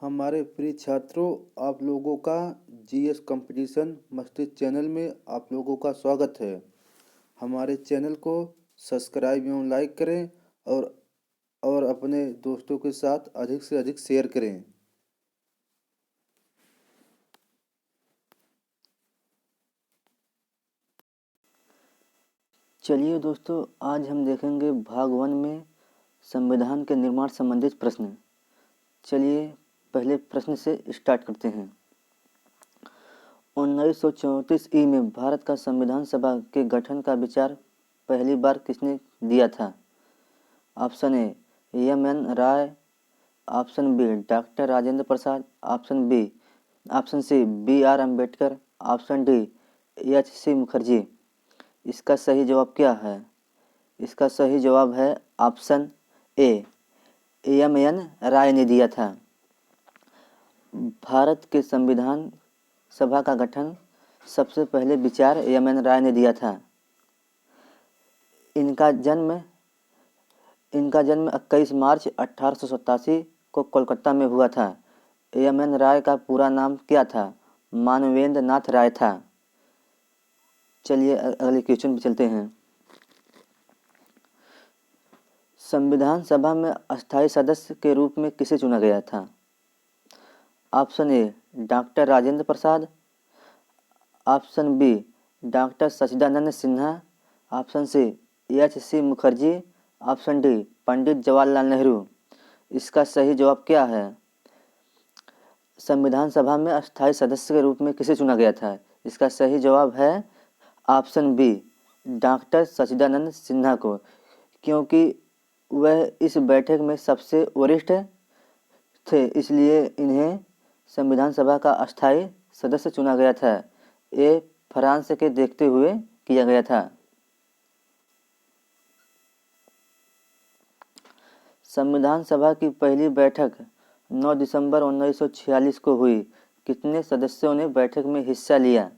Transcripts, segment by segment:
हमारे प्रिय छात्रों, आप लोगों का जीएस कंपटीशन मस्तिष्क चैनल में आप लोगों का स्वागत है। हमारे चैनल को सब्सक्राइब एवं लाइक करें और अपने दोस्तों के साथ अधिक से अधिक शेयर करें। चलिए दोस्तों, आज हम देखेंगे भाग 1 में संविधान के निर्माण संबंधित प्रश्न। चलिए पहले प्रश्न से स्टार्ट करते हैं। 1934 में भारत का संविधान सभा के गठन का विचार पहली बार किसने दिया था? Option A M N. Roy, option B doctor Rajendra Prasad, option C B R. Ambedkar, option D H C. Mukherjee. इसका सही जवाब क्या है? इसका सही जवाब है ऑप्शन ए, एम.एन. राय ने दिया था। भारत के संविधान सभा का गठन सबसे पहले विचार एम.एन. राय ने दिया था। इनका जन्म 21 मार्च 1887 को कोलकाता में हुआ था। एम.एन. राय का पूरा नाम क्या था? मानवेंद्र नाथ राय था। चलिए अगले क्वेश्चन पे चलते हैं। संविधान सभा में अस्थायी सदस्य के रूप में किसे चुना गया था? Option A doctor Rajendra Prasad, option B doctor Sachchidanand Sinha, option C H C. Mukherjee, option D Pandit Jawaharlal Nehru. इसका सही जवाब क्या है? संविधान सभा में अस्थायी सदस्य के रूप में किसे चुना गया था? इसका सही जवाब है option B, doctor Sachchidanand Sinha को, क्योंकि वह इस बैठक में सबसे वरिष्ठ थे, इसलिए इन्हें संविधान सभा का अस्थायी सदस्य चुना गया था। ये फ्रांस के देखते हुए किया गया था। संविधान सभा की पहली बैठक 9 दिसंबर 1946 को हुई। कितने सदस्यों ने बैठक में हिस्सा लिया?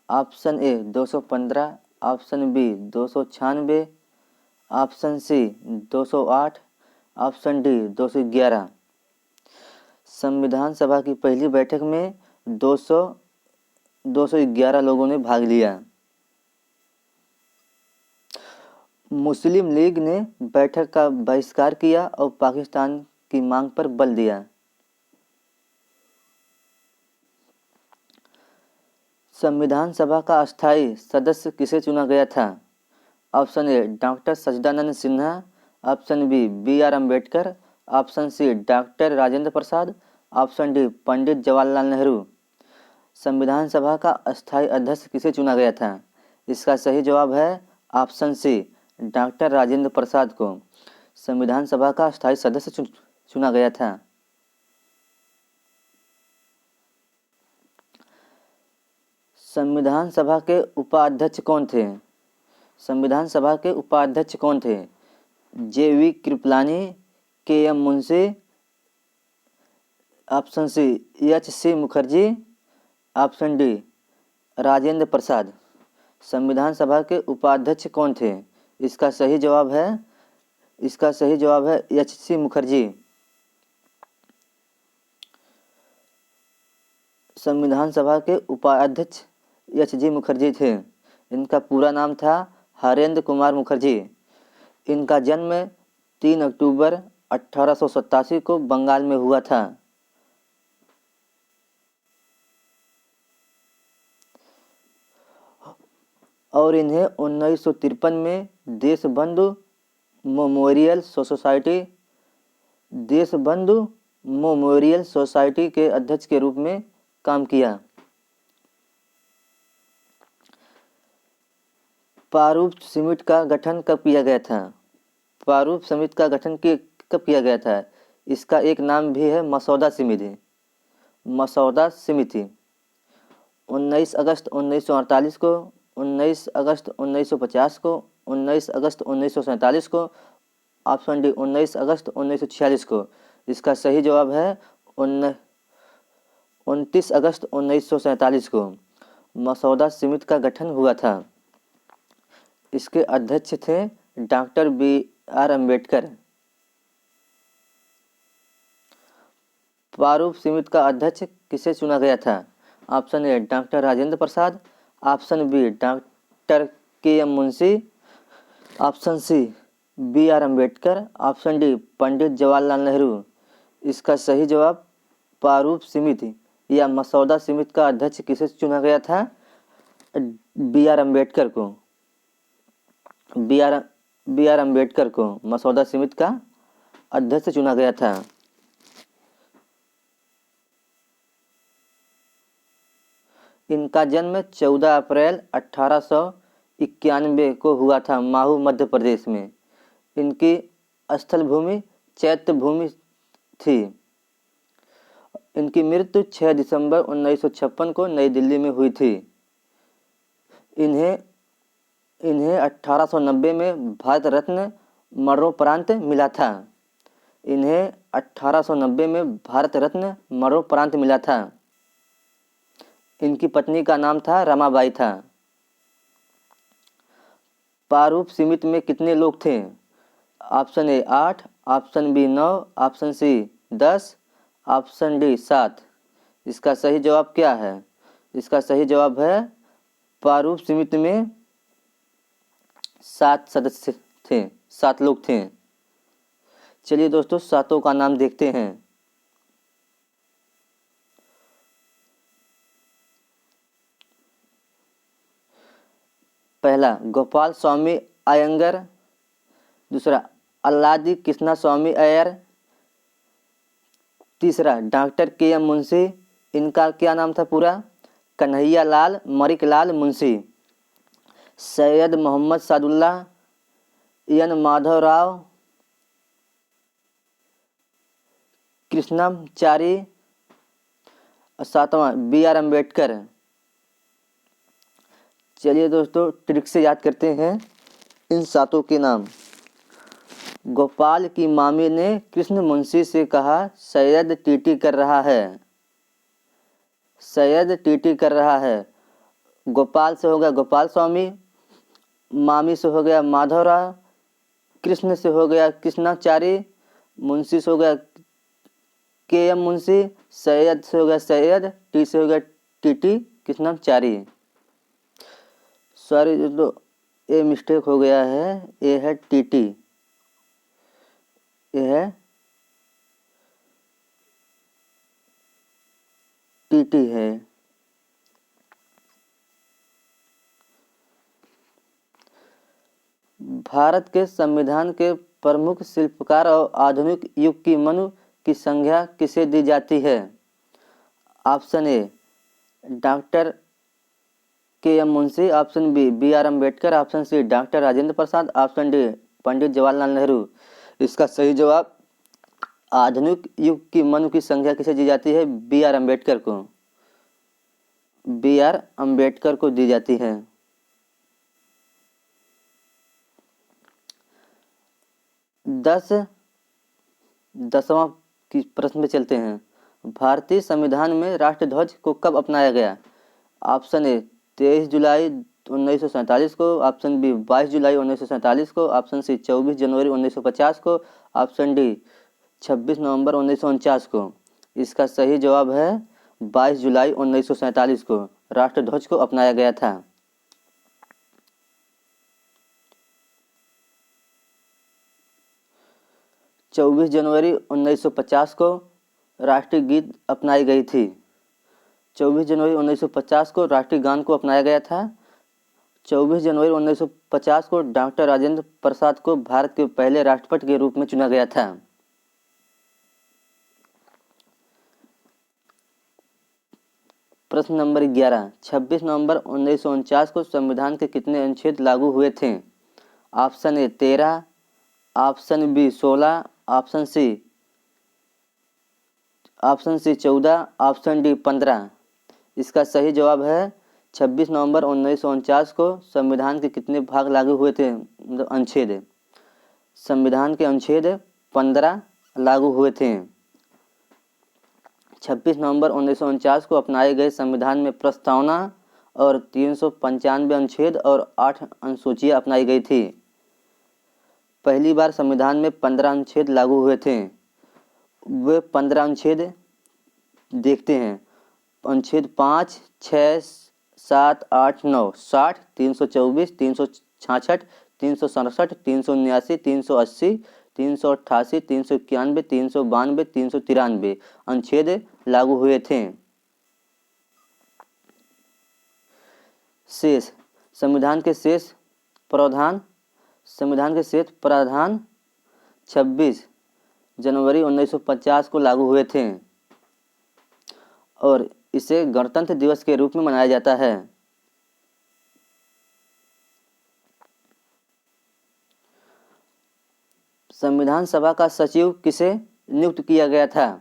Option A 215, option B 296, option C 208, option D 211। संविधान सभा की पहली बैठक में 211 लोगों ने भाग लिया। मुस्लिम लीग ने बैठक का बहिष्कार किया और पाकिस्तान की मांग पर बल दिया। संविधान सभा का अस्थायी सदस्य किसे चुना गया था? Option A doctor Sachchidanand Sinha, option B B R. Ambedkar, option C doctor Rajendra Prasad, option D Pandit Jawaharlal Nehru. संविधान सभा का अस्थायी अध्यक्ष किसे चुना गया था? इसका सही जवाब है ऑप्शन सी, डॉक्टर राजेंद्र प्रसाद को संविधान सभा का अस्थायी सदस्य चुना गया था। संविधान सभा के उपाध्यक्ष कौन थे? संविधान सभा के उपाध्यक्ष कौन थे? J V. Kripalani, K M. Munshi, option C H C. Mukherjee, option D Rajendra Prasad. संविधान सभा के उपाध्यक्ष कौन थे? इसका सही जवाब है एच.सी. मुखर्जी। संविधान सभा के उपाध्यक्ष एच.जी. मुखर्जी थे। इनका पूरा नाम था हरेंद्र कुमार मुखर्जी। इनका जन्म 3 अक्टूबर 1887 को बंगाल में हुआ था। और इन्हें 1953 में देशबंधु मेमोरियल सोसाइटी के अध्यक्ष के रूप में काम किया। प्रारूप समिति का गठन कब किया गया था? प्रारूप समिति का गठन कब किया गया था? इसका एक नाम भी है मसौदा समिति। 19 अगस्त 1948 को, 19 अगस्त 1950 को, 19 अगस्त 1947 को, ऑप्शन डी 19 अगस्त 1946 को। इसका सही जवाब है 29 अगस्त 1947 को मसौदा समिति का गठन हुआ था। इसके अध्यक्ष थे डॉक्टर बी.आर. अम्बेडकर। प्रारूप समिति का अध्यक्ष किसे चुना गया था? Option A doctor Rajendra Prasad, option B doctor K M Munshi, option C B R Ambedkar, option D Pandit Jawaharlal Nehru. इसका सही जवाब प्रारूप समिति या मसौदा समिति का अध्यक्ष किसे चुना गया था? बी आर अम्बेडकर को। बी आर अम्बेडकर को मसौदा समिति का अध्यक्ष चुना गया था। इनका जन्म 14 अप्रैल 1891 को हुआ था माहू मध्य प्रदेश में। इनकी स्थल भूमि चैत्य भूमि थी। इनकी मृत्यु 6 दिसंबर 1956 को नई दिल्ली में हुई थी। इन्हें 1890 में भारत रत्न मरणोपरांत मिला था। इन्हें 1890 में भारत रत्न मरणोपरांत मिला था। इनकी पत्नी का नाम था रमाबाई था। प्रारूप समिति में कितने लोग थे? Option A 8, option B 9, option C 10, option D 7। इसका सही जवाब क्या है? इसका सही जवाब है प्रारूप समिति में 7 सदस्य थे, 7 लोग थे। चलिए दोस्तों, सातों का नाम देखते हैं। पहला गोपाल स्वामी अयंगर, दूसरा अल्लादी कृष्णा स्वामी अय्यर, तीसरा डॉक्टर के एम मुंशी। इनका क्या नाम था पूरा? कन्हैया लाल मरिकलाल मुंशी। सैयद मोहम्मद सादुल्ला, एन माधवराव, कृष्णमचारी, सातवां बी आर अम्बेडकर। चलिए दोस्तों, ट्रिक से याद करते हैं इन सातों के नाम। गोपाल की मामी ने कृष्ण मुंशी से कहा सैयद टीटी कर रहा है। सैयद टीटी कर रहा है। गोपाल से हो गया गोपाल स्वामी, मामी से हो गया माधवराव, कृष्ण से हो गया कृष्णाचारी, मुंशी से हो गया के एम मुंशी, सैयद से हो गया सैयद, टी से हो गया टीटी कृष्णाचारी। सॉरी दोस्तों, ये मिस्टेक हो गया है। ये है टीटी, ये है टीटी है। भारत के संविधान के प्रमुख शिल्पकार और आधुनिक युग की मनु की संज्ञा किसे दी जाती है? Option A doctor K M Munshi, option B B R Ambedkar, option C doctor Rajendra Prasad, option D Pandit Jawaharlal Nehru. इसका सही जवाब आधुनिक युग की मनु की संज्ञा किसे दी जाती है? बी आर अम्बेडकर को। बी आर अम्बेडकर को दी जाती है। दसवां की प्रश्न में चलते हैं। भारतीय संविधान में राष्ट्रध्वज को कब अपनाया गया? ऑप्शन ए 23 जुलाई 1947 को, ऑप्शन बी 22 जुलाई 1947 को, ऑप्शन सी 24 जनवरी 1950 को, ऑप्शन डी 26 नवंबर 1949 को। इसका सही जवाब है 22 जुलाई 1947 को राष्ट्रध्वज को अपनाया गया था। चौबीस जनवरी 1950 को राष्ट्रीय गीत अपनाई गई थी। 24 जनवरी 1950 को राष्ट्रीय गान को अपनाया गया था। 24 जनवरी 1950 को डॉक्टर राजेंद्र प्रसाद को भारत के पहले राष्ट्रपति के रूप में चुना गया था। प्रश्न नंबर 11। 26 नवंबर 1949 को संविधान के कितने अनुच्छेद लागू हुए थे? Option A 13, option B 16, option C 14, option D 15। इसका सही जवाब है 26 नवंबर 1949 को संविधान के कितने भाग लागू हुए थे? अनुच्छेद, संविधान के अनुच्छेद 15 लागू हुए थे। 26 नवंबर 1949 को अपनाए गए संविधान में प्रस्तावना और 395 अनुच्छेद और 8 अनुसूचियां अपनाई गई थी। पहली बार संविधान में 15 अनुच्छेद लागू हुए थे। वे 15 अनुच्छेद देखते हैं। अनुच्छेद 5, 6, 7, 8, 9, 60, 324, 366, 367, 379, 380, 388, 391, 392, 393 अनुच्छेद लागू हुए थे। शेष संविधान के शेष प्रावधान 26 जनवरी 1950 को लागू हुए थे और इसे गणतंत्र दिवस के रूप में मनाया जाता है। संविधान सभा का सचिव किसे नियुक्त किया गया था?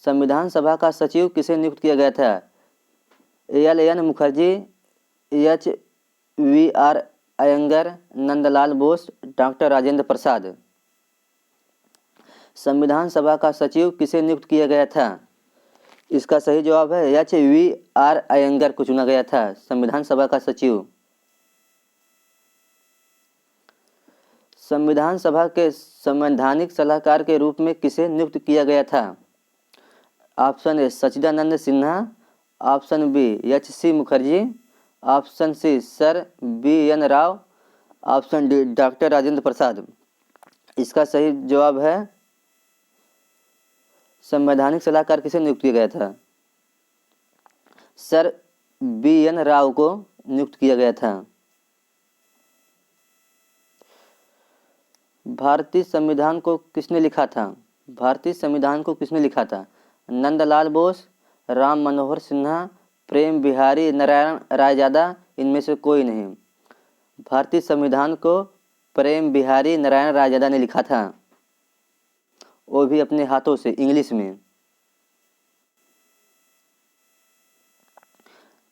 संविधान सभा का सचिव किसे नियुक्त किया गया था? L N Mukherjee, H V R Iyengar, Nandlal Bose, doctor Rajendra Prasad. संविधान सभा का सचिव किसे नियुक्त किया गया था? इसका सही जवाब है एच वी आर अयंगर को चुना गया था संविधान सभा का सचिव। संविधान सभा के संवैधानिक सलाहकार के रूप में किसे नियुक्त किया गया था? Option A Sachchidanand Sinha, option B H C Mukherjee, option C sir B N Rau, option D doctor Rajendra Prasad. इसका सही जवाब है संवैधानिक सलाहकार किसे नियुक्त किया गया था? सर बी एन राव को नियुक्त किया गया था। भारतीय संविधान को किसने लिखा था? भारतीय संविधान को किसने लिखा था? नंदलाल बोस, राम मनोहर सिन्हा, प्रेम बिहारी नारायण रायजादा, इनमें से कोई नहीं। भारतीय संविधान को प्रेम बिहारी नारायण रायजादा ने लिखा था, वो भी अपने हाथों से इंग्लिश में।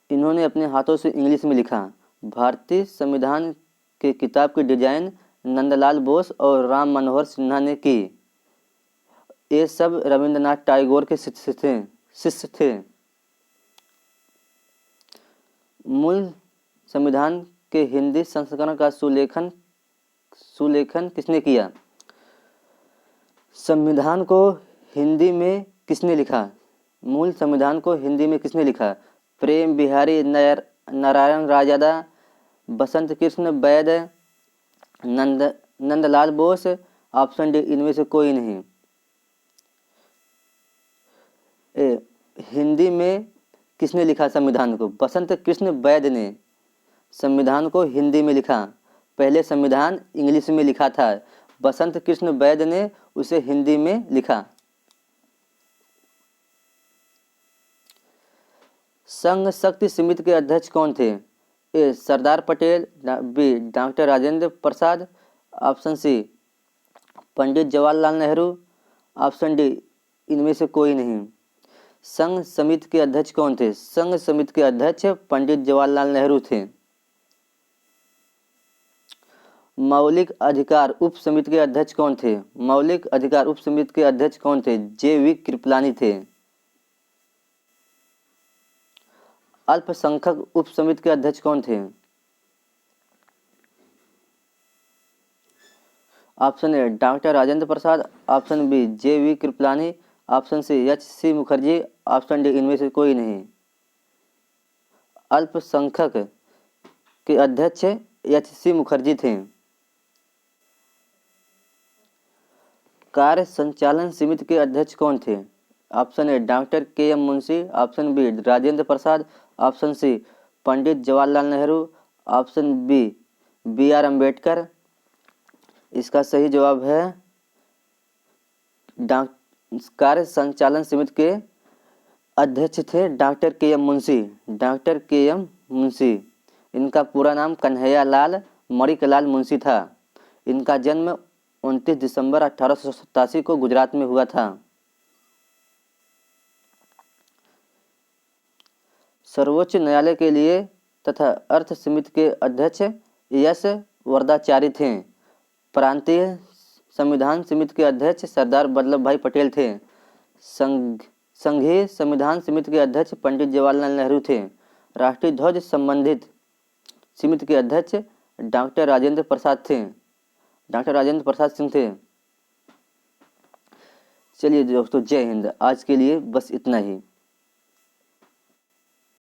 इन्होंने अपने हाथों से इंग्लिश में लिखा। भारतीय संविधान के किताब की डिजाइन नंदलाल बोस और राम मनोहर सिन्हा ने की। ये सब रविंद्रनाथ टैगोर के शिष्य थे। मूल संविधान के हिंदी संस्करण का सुलेखन किसने किया? संविधान को हिंदी में किसने लिखा? मूल संविधान को हिंदी में किसने लिखा? प्रेम बिहारी नारायण रायजादा, बसंत कृष्ण वैद, नंदलाल बोस, ऑप्शन डी इनमें से कोई नहीं। हिंदी में किसने लिखा संविधान को? बसंत कृष्ण वैद ने संविधान को हिंदी में लिखा। पहले संविधान इंग्लिश में लिखा था, बसंत कृष्ण वैद ने उसे हिंदी में लिखा। संघ शक्ति समिति के अध्यक्ष कौन थे? ए Sardar Patel, B doctor Rajendra Prasad, option C Pandit Jawaharlal Nehru, option D इनमें से कोई नहीं। संघ समिति के अध्यक्ष कौन थे? संघ समिति के अध्यक्ष पंडित जवाहरलाल नेहरू थे। मौलिक अधिकार उप समिति के अध्यक्ष कौन थे? मौलिक अधिकार उप समिति के अध्यक्ष कौन थे? जे वी कृपलानी थे। अल्पसंख्यक उप समिति के अध्यक्ष कौन थे? Option A doctor Rajendra Prasad, option B J V Kripalani, option C H C Mukherjee, option D इनमें से कोई नहीं। अल्पसंख्यक के अध्यक्ष एच सी मुखर्जी थे। कार्य संचालन समिति के अध्यक्ष कौन थे? Option A doctor K M Munshi, option B Rajendra Prasad, option C Pandit Jawaharlal Nehru, option B B R Ambedkar. इसका सही जवाब है कार्य संचालन समिति के अध्यक्ष थे doctor K M Munshi. Doctor K M Munshi, इनका पूरा नाम कन्हैया लाल मणिकलाल मुंशी था। इनका जन्म 29 दिसंबर 1887 को गुजरात में हुआ था। सर्वोच्च न्यायालय के लिए तथा अर्थ समिति के अध्यक्ष एस वरदाचारी थे। प्रांतीय संविधान समिति के अध्यक्ष सरदार वल्लभ भाई पटेल थे। संघीय संविधान समिति के अध्यक्ष पंडित जवाहरलाल नेहरू थे। राष्ट्रीय ध्वज संबंधित समिति के अध्यक्ष डॉक्टर राजेंद्र प्रसाद सिंह थे। चलिए दोस्तों, जय हिंद। आज के लिए बस इतना ही।